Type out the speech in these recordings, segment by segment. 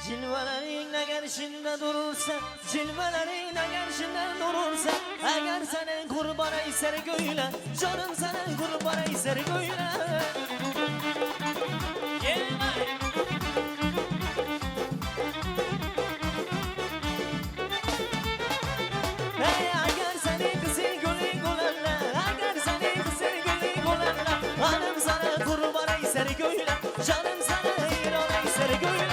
Cilvelerin eğer şimdi durursa, cilvelerin eğer şimdi durursa, eğer senin kurbana iser göyle, canım senin kurbana iser göyle. Eğer senin kızın gülün gülerle, eğer senin kızın gülün gülerle, hanım sana kurbana iser göyle, canım sana irana iser göyle.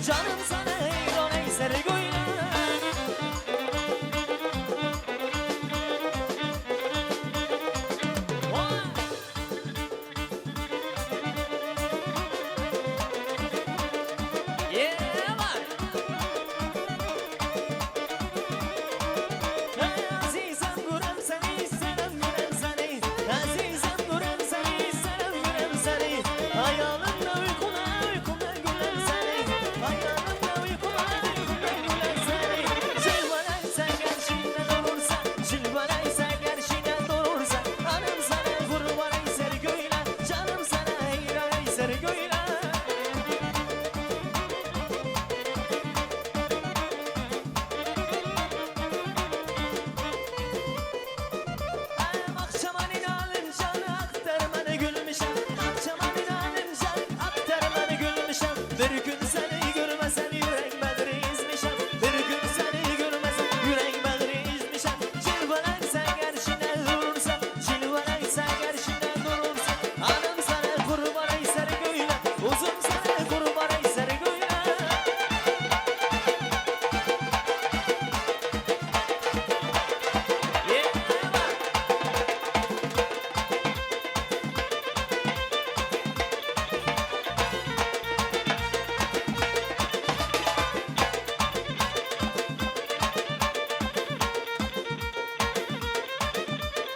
Canım sana eyrana iser göyle. Azizem gurem seni istemem gurem seni, azizem gurem seni istemem gurem seni. Hayalımda uykuna uykuna gülem seni, hayalımda uykuna uykuna gülem seni. Cilvelersen karşına durursa, cilvelersen karşına durursa, hanım sana kurbana iser göyle, canım sana eyrana iser göyle. Akşamanın alıncanı aktarmanı gülmüşem, akşamanın alıncan aktarmanı gülmüşem. Bir gün seni görmesen yürek bedri izmişem, bir gün seni görmesen yürek bedri izmişem. Cilvelersen karşına durursa, cilvelersen karşına durursa, hanım sana kurbana iser göyle, uzun sana kurbana iser göyle.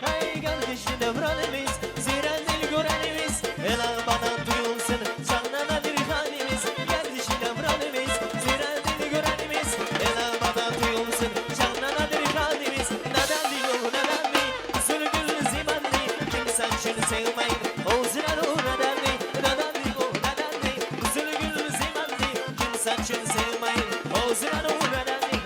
Hey kardeşi devranımız, ziren dil görenimiz, el almadan duyulsun canına bir halimiz. Kardeşi devranımız, ziren dil görenimiz, el almadan duyulsun canına bir halimiz. Neden diyor neden mi, sürgün ziman mi, kimsen şunu sevmeyin, o ziran o neden mi, neden diyor neden mi, sürgün ziman mi, kimsen şunu sevmeyin, o ziran o neden mi.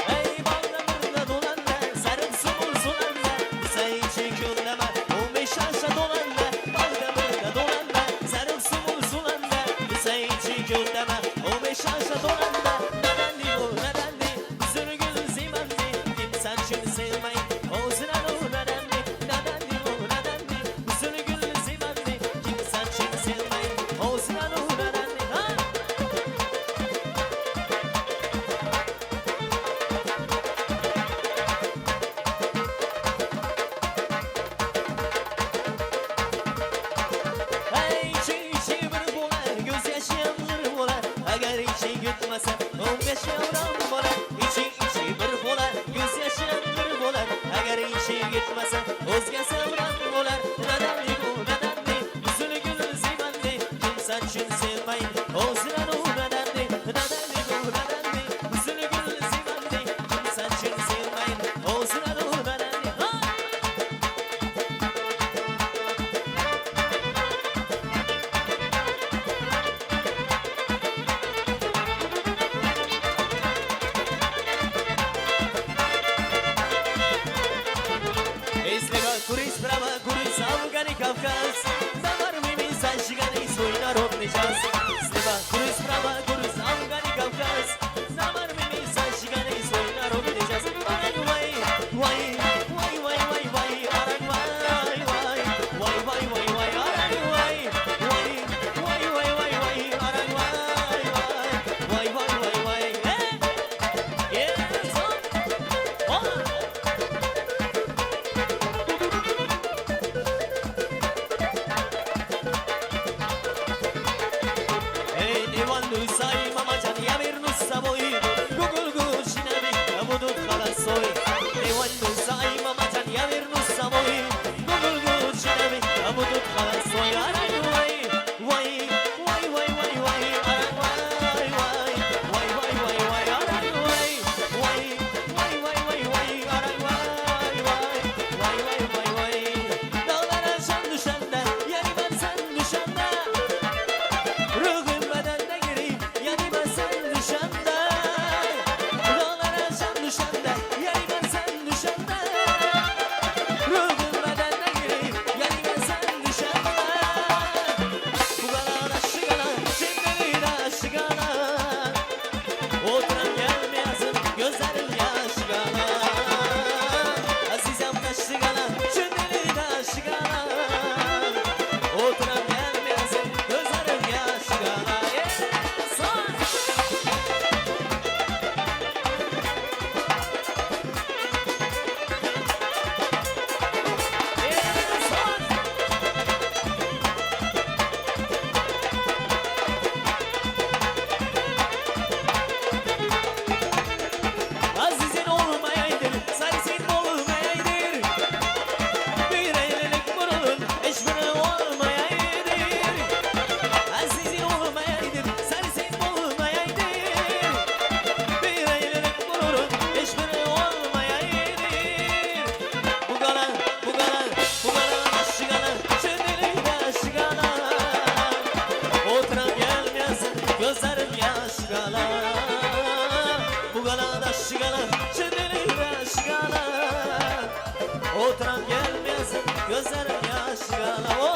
Ey bağlamında dolanma, sarıp sumur sulanma, say çekilme, 15 yaşa dolanma. Bağlamında dolanma, sarıp sumur sulanma, say çekilme, 15 yaşa dolanma. Neden diyor neden mi, sürgün ziman mi, kimsen şunu sevmeyin, o ziran o neden mi, neden diyor neden mi, sürgün ziman mi, kimsen şunu sevmeyin, o ziran o neden mi. Hey içi bir bola, göz yaşayanlar bola, eğer içi gitmese 15 yavrum bola. İçi bir bola, göz yaşayanlar bola, eğer içi gitmese özge sevran bola. Neden mi bu neden mi, sürgün ziman mi, kimsen şunu sevmeyin, o ziran o neden mi, neden mi bu neden mi, sürgün ziman mi, kimsen şunu sevmeyin, o ziran o neden mi. hatıram gelmesin, gözlerim yaş kala.